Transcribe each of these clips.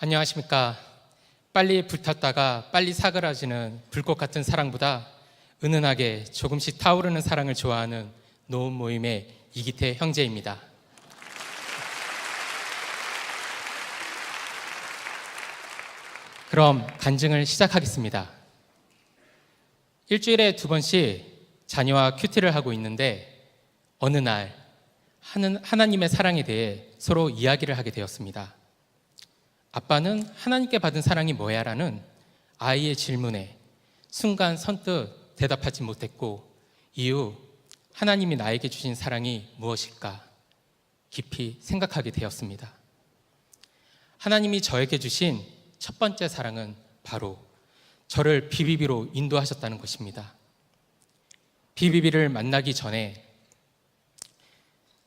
안녕하십니까. 빨리 불탔다가 빨리 사그라지는 불꽃 같은 사랑보다 은은하게 조금씩 타오르는 사랑을 좋아하는 노은 모임의 이기태 형제입니다. 그럼 간증을 시작하겠습니다. 일주일에 2번씩 자녀와 큐티를 하고 있는데 어느 날 하나님의 사랑에 대해 서로 이야기를 하게 되었습니다. 아빠는 하나님께 받은 사랑이 뭐야? 라는 아이의 질문에 순간 선뜻 대답하지 못했고 이후 하나님이 나에게 주신 사랑이 무엇일까 깊이 생각하게 되었습니다. 하나님이 저에게 주신 첫 번째 사랑은 바로 저를 BBB로 인도하셨다는 것입니다. BBB를 만나기 전에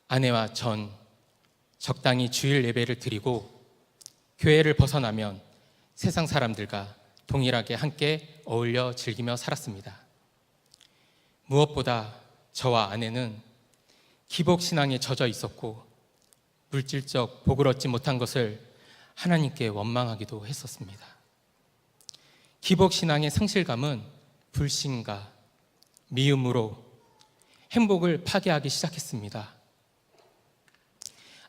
아내와 전 적당히 주일 예배를 드리고 교회를 벗어나면 세상 사람들과 동일하게 함께 어울려 즐기며 살았습니다. 무엇보다 저와 아내는 기복신앙에 젖어 있었고 물질적 복을 얻지 못한 것을 하나님께 원망하기도 했었습니다. 기복신앙의 상실감은 불신과 미움으로 행복을 파괴하기 시작했습니다.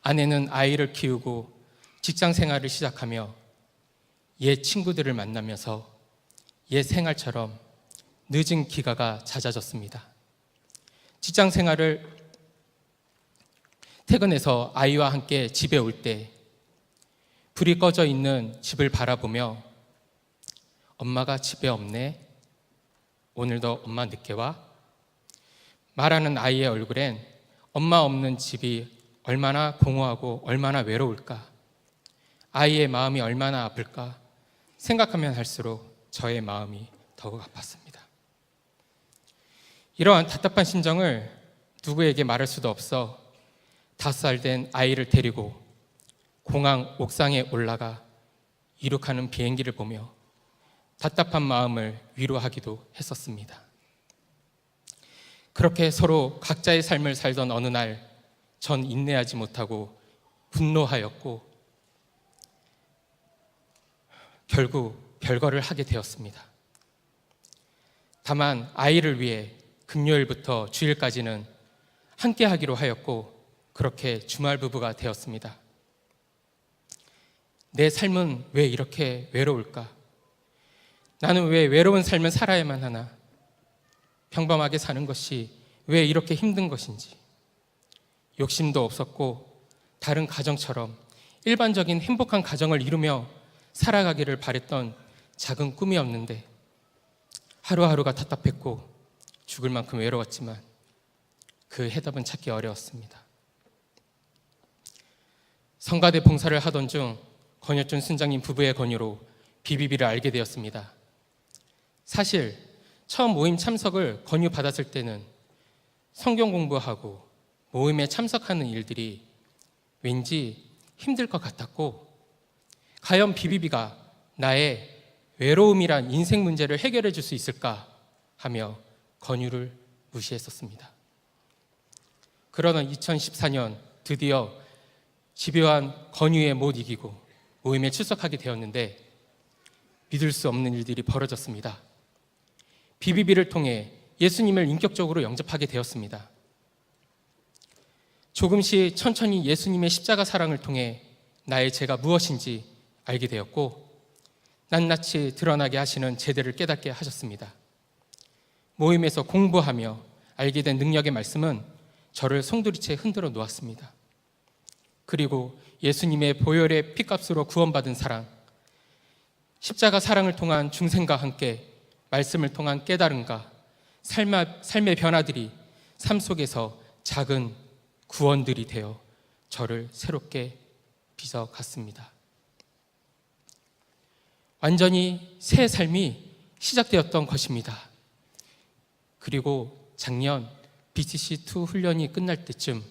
아내는 아이를 키우고 직장 생활을 시작하며 옛 친구들을 만나면서 옛 생활처럼 늦은 귀가가 잦아졌습니다. 직장 생활을 퇴근해서 아이와 함께 집에 올 때 불이 꺼져 있는 집을 바라보며 엄마가 집에 없네. 오늘도 엄마 늦게 와. 말하는 아이의 얼굴엔 엄마 없는 집이 얼마나 공허하고 얼마나 외로울까. 아이의 마음이 얼마나 아플까 생각하면 할수록 저의 마음이 더욱 아팠습니다. 이러한 답답한 심정을 누구에게 말할 수도 없어 5살 된 아이를 데리고 공항 옥상에 올라가 이륙하는 비행기를 보며 답답한 마음을 위로하기도 했었습니다. 그렇게 서로 각자의 삶을 살던 어느 날 전 인내하지 못하고 분노하였고 결국 별거를 하게 되었습니다. 다만 아이를 위해 금요일부터 주일까지는 함께 하기로 하였고 그렇게 주말 부부가 되었습니다. 내 삶은 왜 이렇게 외로울까? 나는 왜 외로운 삶을 살아야만 하나? 평범하게 사는 것이 왜 이렇게 힘든 것인지 욕심도 없었고 다른 가정처럼 일반적인 행복한 가정을 이루며 살아가기를 바랬던 작은 꿈이었는데 하루하루가 답답했고 죽을 만큼 외로웠지만 그 해답은 찾기 어려웠습니다. 성가대 봉사를 하던 중 권여준 순장님 부부의 권유로 BBB를 알게 되었습니다. 사실 처음 모임 참석을 권유받았을 때는 성경 공부하고 모임에 참석하는 일들이 왠지 힘들 것 같았고 과연 BBB가 나의 외로움이란 인생 문제를 해결해 줄 수 있을까 하며 권유를 무시했었습니다. 그러던 2014년 드디어 집요한 권유에 못 이기고 모임에 출석하게 되었는데 믿을 수 없는 일들이 벌어졌습니다. BBB를 통해 예수님을 인격적으로 영접하게 되었습니다. 조금씩 천천히 예수님의 십자가 사랑을 통해 나의 죄가 무엇인지 알게 되었고 낱낱이 드러나게 하시는 제대를 깨닫게 하셨습니다. 모임에서 공부하며 알게 된 능력의 말씀은 저를 송두리째 흔들어 놓았습니다. 그리고 예수님의 보혈의 피값으로 구원받은 사랑, 십자가 사랑을 통한 중생과 함께 말씀을 통한 깨달음과 삶의 변화들이 삶 속에서 작은 구원들이 되어 저를 새롭게 빚어갔습니다. 완전히 새 삶이 시작되었던 것입니다. 그리고 작년 BTC2 훈련이 끝날 때쯤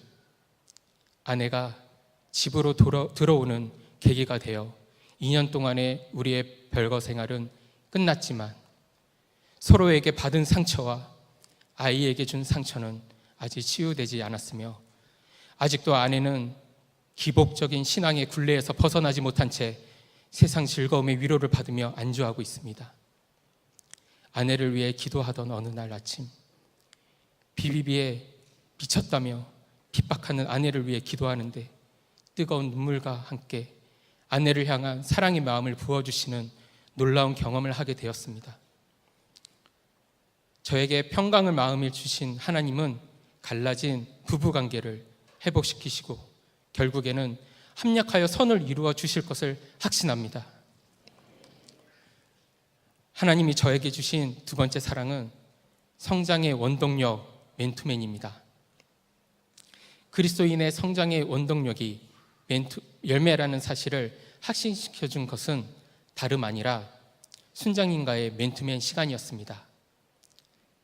아내가 집으로 들어오는 계기가 되어 2년 동안의 우리의 별거 생활은 끝났지만 서로에게 받은 상처와 아이에게 준 상처는 아직 치유되지 않았으며 아직도 아내는 기복적인 신앙의 굴레에서 벗어나지 못한 채 세상 즐거움의 위로를 받으며 안주하고 있습니다. 아내를 위해 기도하던 어느 날 아침, 비비비에 미쳤다며 핍박하는 아내를 위해 기도하는데 뜨거운 눈물과 함께 아내를 향한 사랑의 마음을 부어주시는 놀라운 경험을 하게 되었습니다. 저에게 평강을 마음을 주신 하나님은 갈라진 부부관계를 회복시키시고 결국에는 합력하여 선을 이루어 주실 것을 확신합니다. 하나님이 저에게 주신 두 번째 사랑은 성장의 원동력 맨투맨입니다. 그리스도인의 성장의 원동력이 열매라는 사실을 확신시켜준 것은 다름 아니라 순장님과의 맨투맨 시간이었습니다.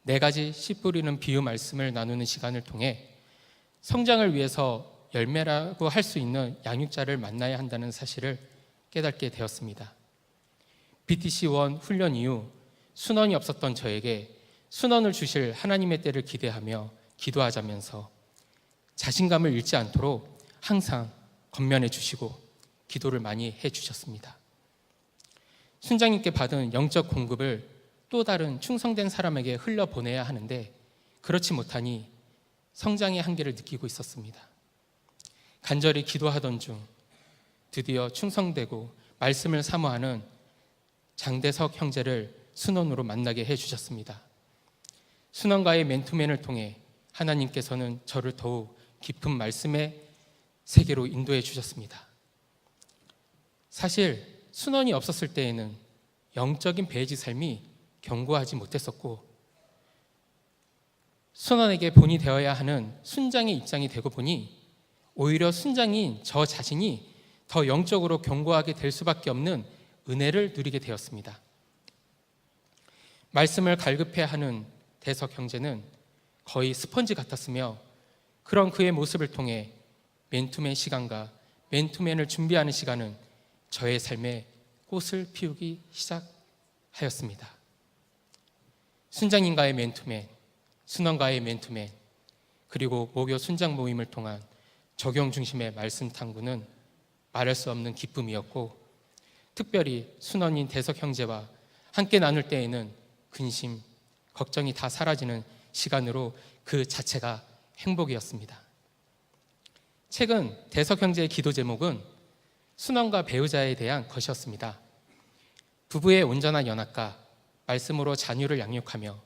4가지 씨 뿌리는 비유 말씀을 나누는 시간을 통해 성장을 위해서 열매라고 할 수 있는 양육자를 만나야 한다는 사실을 깨닫게 되었습니다. BTC1 훈련 이후 순원이 없었던 저에게 순원을 주실 하나님의 때를 기대하며 기도하자면서 자신감을 잃지 않도록 항상 권면해 주시고 기도를 많이 해 주셨습니다. 순장님께 받은 영적 공급을 또 다른 충성된 사람에게 흘려보내야 하는데 그렇지 못하니 성장의 한계를 느끼고 있었습니다. 간절히 기도하던 중 드디어 충성되고 말씀을 사모하는 장대석 형제를 순원으로 만나게 해주셨습니다. 순원과의 맨투맨을 통해 하나님께서는 저를 더욱 깊은 말씀의 세계로 인도해 주셨습니다. 사실 순원이 없었을 때에는 영적인 배지 삶이 견고하지 못했었고 순원에게 본이 되어야 하는 순장의 입장이 되고 보니 오히려 순장인 저 자신이 더 영적으로 견고하게 될 수밖에 없는 은혜를 누리게 되었습니다. 말씀을 갈급해 하는 대석 형제는 거의 스펀지 같았으며 그런 그의 모습을 통해 맨투맨 시간과 맨투맨을 준비하는 시간은 저의 삶에 꽃을 피우기 시작하였습니다. 순장님과의 맨투맨, 순원과의 맨투맨, 그리고 모교 순장 모임을 통한 적용 중심의 말씀 탐구는 말할 수 없는 기쁨이었고 특별히 순원인 대석 형제와 함께 나눌 때에는 근심, 걱정이 다 사라지는 시간으로 그 자체가 행복이었습니다. 최근 대석 형제의 기도 제목은 순원과 배우자에 대한 것이었습니다. 부부의 온전한 연합과 말씀으로 자녀를 양육하며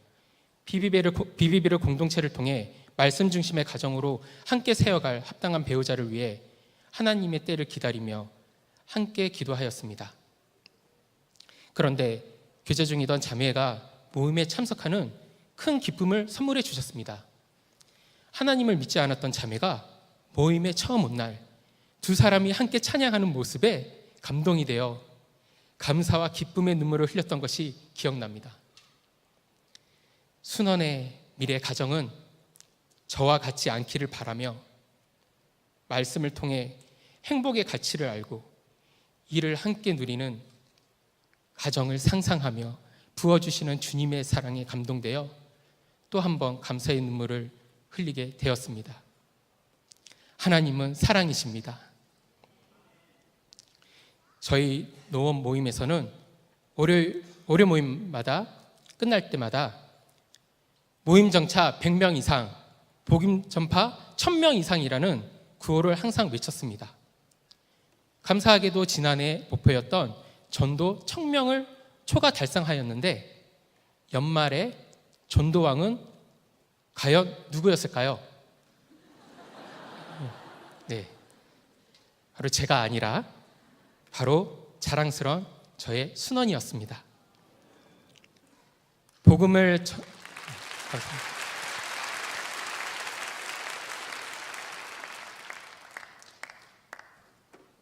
비비비를 공동체를 통해 말씀 중심의 가정으로 함께 세워갈 합당한 배우자를 위해 하나님의 때를 기다리며 함께 기도하였습니다. 그런데 교제 중이던 자매가 모임에 참석하는 큰 기쁨을 선물해 주셨습니다. 하나님을 믿지 않았던 자매가 모임에 처음 온 날 두 사람이 함께 찬양하는 모습에 감동이 되어 감사와 기쁨의 눈물을 흘렸던 것이 기억납니다. 순원의 미래 가정은 저와 같지 않기를 바라며 말씀을 통해 행복의 가치를 알고 이를 함께 누리는 가정을 상상하며 부어주시는 주님의 사랑에 감동되어 또 한 번 감사의 눈물을 흘리게 되었습니다. 하나님은 사랑이십니다. 저희 노원 모임에서는 월요 모임마다 끝날 때마다 모임 정차 100명 이상, 복음 전파 1000명 이상이라는 구호를 항상 외쳤습니다. 감사하게도 지난해 목표였던 전도 1000명을 초과 달성하였는데 연말에 전도왕은 과연 누구였을까요? 네, 바로 제가 아니라 바로 자랑스러운 저의 순원이었습니다.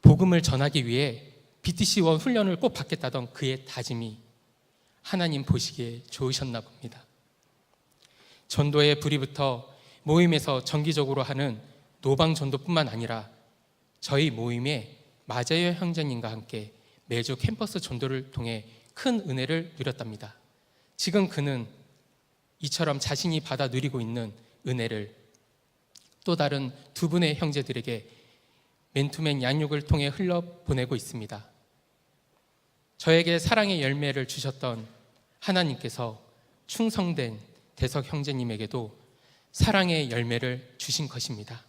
복음을 전하기 위해 BTC1 훈련을 꼭 받겠다던 그의 다짐이 하나님 보시기에 좋으셨나 봅니다. 전도의 불이 붙어 모임에서 정기적으로 하는 노방 전도뿐만 아니라 저희 모임에 마자요 형제님과 함께 매주 캠퍼스 전도를 통해 큰 은혜를 누렸답니다. 지금 그는 이처럼 자신이 받아 누리고 있는 은혜를 또 다른 두 분의 형제들에게 맨투맨 양육을 통해 흘려보내고 있습니다. 저에게 사랑의 열매를 주셨던 하나님께서 충성된 대석 형제님에게도 사랑의 열매를 주신 것입니다.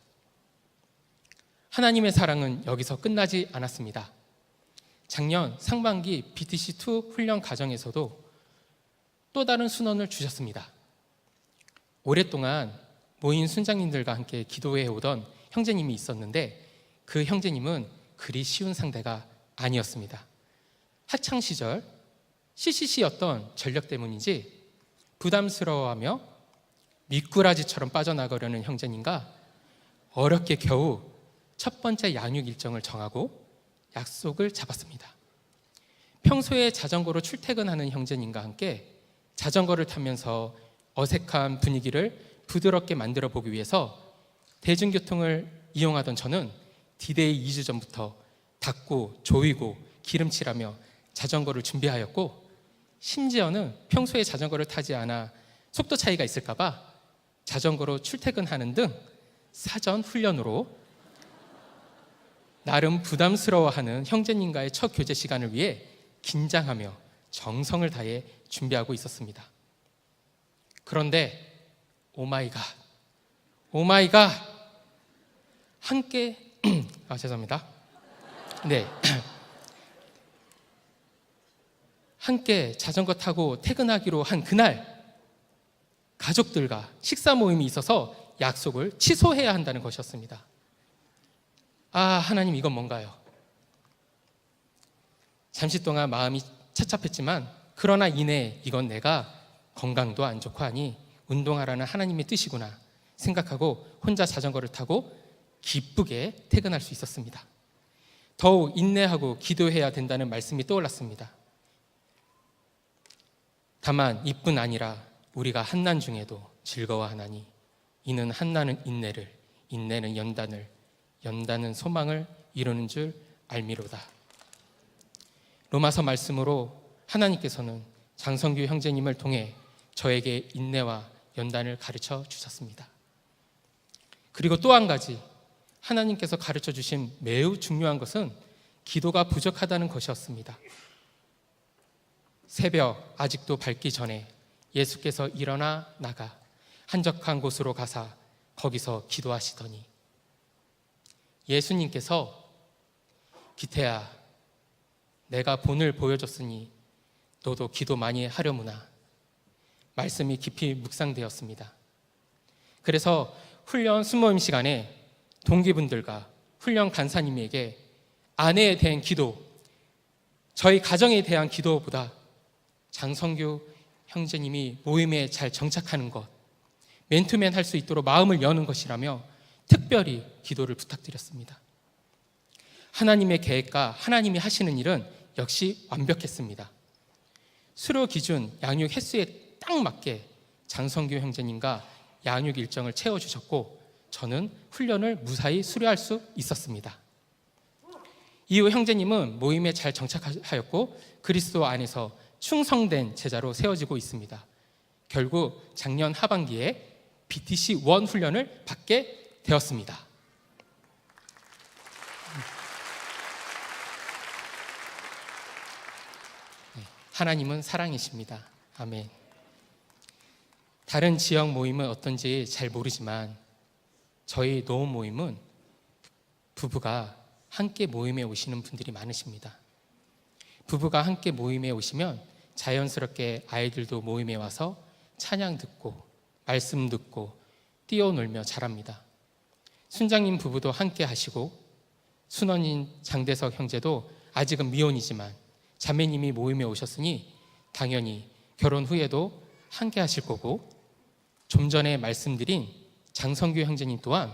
하나님의 사랑은 여기서 끝나지 않았습니다. 작년 상반기 BTC2 훈련 과정에서도 또 다른 순원을 주셨습니다. 오랫동안 모인 순장님들과 함께 기도해 오던 형제님이 있었는데 그 형제님은 그리 쉬운 상대가 아니었습니다. 학창시절 CCC였던 전력 때문인지 부담스러워하며 미꾸라지처럼 빠져나가려는 형제님과 어렵게 겨우 첫 번째 양육 일정을 정하고 약속을 잡았습니다. 평소에 자전거로 출퇴근하는 형제님과 함께 자전거를 타면서 어색한 분위기를 부드럽게 만들어 보기 위해서 대중교통을 이용하던 저는 D-Day 2주 전부터 닦고 조이고 기름칠하며 자전거를 준비하였고, 심지어는 평소에 자전거를 타지 않아 속도 차이가 있을까 봐 자전거로 출퇴근하는 등 사전 훈련으로 나름 부담스러워하는 형제님과의 첫 교제 시간을 위해 긴장하며 정성을 다해 준비하고 있었습니다. 그런데 오마이갓 함께 죄송합니다. 네, 함께 자전거 타고 퇴근하기로 한 그날 가족들과 식사 모임이 있어서 약속을 취소해야 한다는 것이었습니다. 하나님, 이건 뭔가요? 잠시 동안 마음이 착잡했지만 그러나 이내 이건 내가 건강도 안 좋고 하니 운동하라는 하나님의 뜻이구나 생각하고 혼자 자전거를 타고 기쁘게 퇴근할 수 있었습니다. 더욱 인내하고 기도해야 된다는 말씀이 떠올랐습니다. 다만 이뿐 아니라 우리가 한난 중에도 즐거워하나니 이는 한나는 인내를, 인내는 연단을, 연단은 소망을 이루는 줄 알미로다. 로마서 말씀으로 하나님께서는 장성규 형제님을 통해 저에게 인내와 연단을 가르쳐 주셨습니다. 그리고 또 한 가지 하나님께서 가르쳐 주신 매우 중요한 것은 기도가 부족하다는 것이었습니다. 새벽 아직도 밝기 전에 예수께서 일어나 나가 한적한 곳으로 가사 거기서 기도하시더니 예수님께서 기태야, 내가 본을 보여줬으니 너도 기도 많이 하려무나 말씀이 깊이 묵상되었습니다. 그래서 훈련 순모임 시간에 동기분들과 훈련 간사님에게 아내에 대한 기도, 저희 가정에 대한 기도보다 장성규 형제님이 모임에 잘 정착하는 것, 맨투맨 할 수 있도록 마음을 여는 것이라며 특별히 기도를 부탁드렸습니다. 하나님의 계획과 하나님이 하시는 일은 역시 완벽했습니다. 수료 기준 양육 횟수에 딱 맞게 장성규 형제님과 양육 일정을 채워주셨고 저는 훈련을 무사히 수료할 수 있었습니다. 이후 형제님은 모임에 잘 정착하였고 그리스도 안에서 충성된 제자로 세워지고 있습니다. 결국 작년 하반기에 BTC1 훈련을 받게 되었습니다. 하나님은 사랑이십니다. 아멘. 다른 지역 모임은 어떤지 잘 모르지만 저희 노원 모임은 부부가 함께 모임에 오시는 분들이 많으십니다. 부부가 함께 모임에 오시면 자연스럽게 아이들도 모임에 와서 찬양 듣고 말씀 듣고 뛰어놀며 자랍니다. 순장님 부부도 함께 하시고 순원인 장대석 형제도 아직은 미혼이지만 자매님이 모임에 오셨으니 당연히 결혼 후에도 함께 하실 거고, 좀 전에 말씀드린 장성규 형제님 또한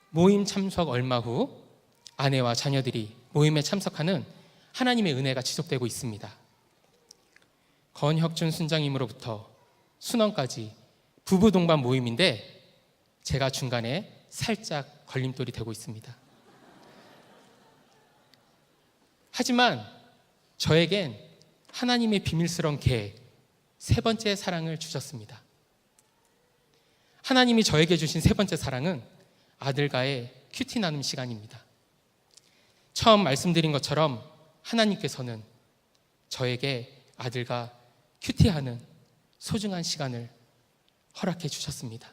모임 참석 얼마 후 아내와 자녀들이 모임에 참석하는 하나님의 은혜가 지속되고 있습니다. 건혁준 순장님으로부터 순원까지 부부 동반 모임인데 제가 중간에 살짝 걸림돌이 되고 있습니다. 하지만 저에겐 하나님의 비밀스러운 계획, 세 번째 사랑을 주셨습니다. 하나님이 저에게 주신 세 번째 사랑은 아들과의 큐티 나눔 시간입니다. 처음 말씀드린 것처럼 하나님께서는 저에게 아들과 큐티하는 소중한 시간을 허락해 주셨습니다.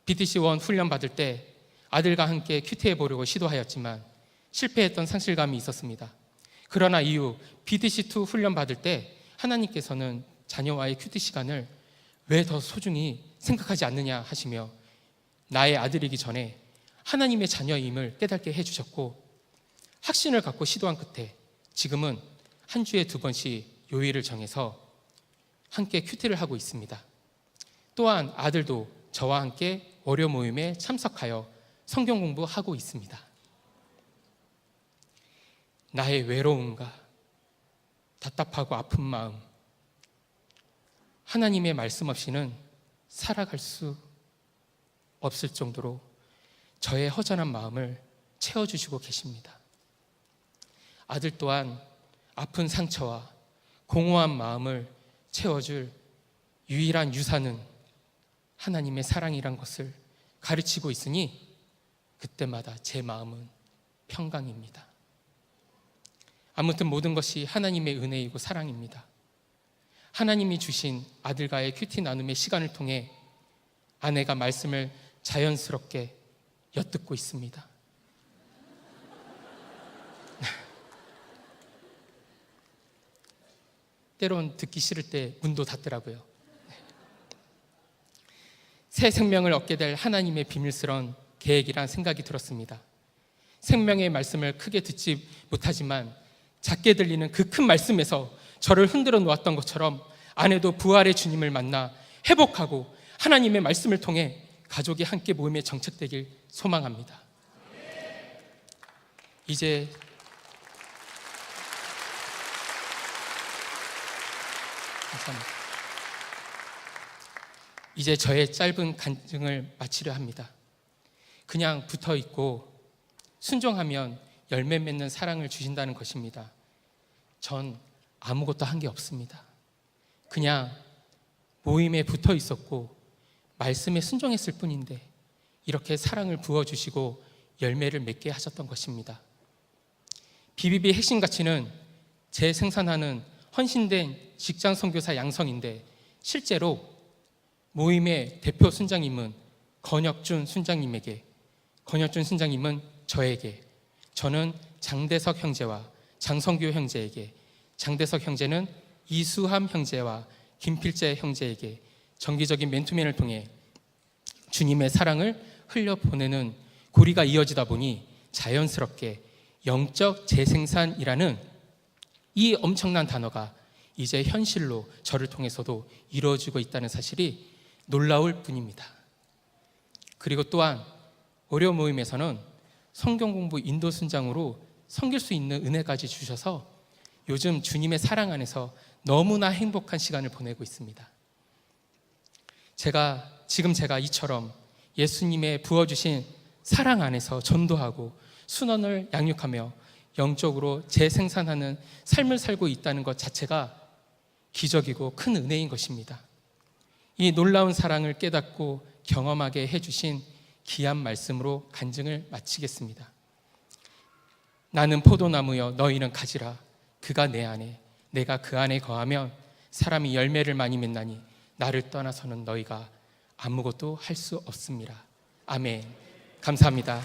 BTC1 훈련 받을 때 아들과 함께 큐티해 보려고 시도하였지만 실패했던 상실감이 있었습니다. 그러나 이후 BTC2 훈련 받을 때 하나님께서는 자녀와의 큐티 시간을 왜 더 소중히 생각하지 않느냐 하시며 나의 아들이기 전에 하나님의 자녀임을 깨닫게 해주셨고, 확신을 갖고 시도한 끝에 지금은 한 주에 2번씩 요일을 정해서 함께 큐티를 하고 있습니다. 또한 아들도 저와 함께 월요 모임에 참석하여 성경 공부하고 있습니다. 나의 외로움과 답답하고 아픈 마음, 하나님의 말씀 없이는 살아갈 수 없을 정도로 저의 허전한 마음을 채워주시고 계십니다. 아들 또한 아픈 상처와 공허한 마음을 채워줄 유일한 유산은 하나님의 사랑이란 것을 가르치고 있으니 그때마다 제 마음은 평강입니다. 아무튼 모든 것이 하나님의 은혜이고 사랑입니다. 하나님이 주신 아들과의 큐티 나눔의 시간을 통해 아내가 말씀을 자연스럽게 엿듣고 있습니다. 때론 듣기 싫을 때 문도 닫더라고요. 새 생명을 얻게 될 하나님의 비밀스러운 계획이란 생각이 들었습니다. 생명의 말씀을 크게 듣지 못하지만 작게 들리는 그 큰 말씀에서 저를 흔들어 놓았던 것처럼 아내도 부활의 주님을 만나 회복하고 하나님의 말씀을 통해 가족이 함께 모임에 정착되길 소망합니다. 이제 저의 짧은 간증을 마치려 합니다. 그냥 붙어 있고 순종하면 열매 맺는 사랑을 주신다는 것입니다. 전 아무것도 한 게 없습니다. 그냥 모임에 붙어 있었고 말씀에 순종했을 뿐인데 이렇게 사랑을 부어주시고 열매를 맺게 하셨던 것입니다. BBB 핵심 가치는 재생산하는 헌신된 직장 선교사 양성인데, 실제로 모임의 대표 순장님은 권혁준 순장님에게, 권혁준 순장님은 저에게, 저는 장대석 형제와 장성규 형제에게, 장대석 형제는 이수함 형제와 김필재 형제에게 정기적인 맨투맨을 통해 주님의 사랑을 흘려보내는 고리가 이어지다 보니 자연스럽게 영적 재생산이라는 이 엄청난 단어가 이제 현실로 저를 통해서도 이루어지고 있다는 사실이 놀라울 뿐입니다. 그리고 또한 월요 모임에서는 성경 공부 인도 순장으로 섬길 수 있는 은혜까지 주셔서 요즘 주님의 사랑 안에서 너무나 행복한 시간을 보내고 있습니다. 지금 제가 이처럼 예수님의 부어주신 사랑 안에서 전도하고 순원을 양육하며 영적으로 재생산하는 삶을 살고 있다는 것 자체가 기적이고 큰 은혜인 것입니다. 이 놀라운 사랑을 깨닫고 경험하게 해주신 귀한 말씀으로 간증을 마치겠습니다. 나는 포도나무여 너희는 가지라. 그가 내 안에 내가 그 안에 거하면 사람이 열매를 많이 맺나니 나를 떠나서는 너희가 아무것도 할 수 없습니다. 아멘. 감사합니다.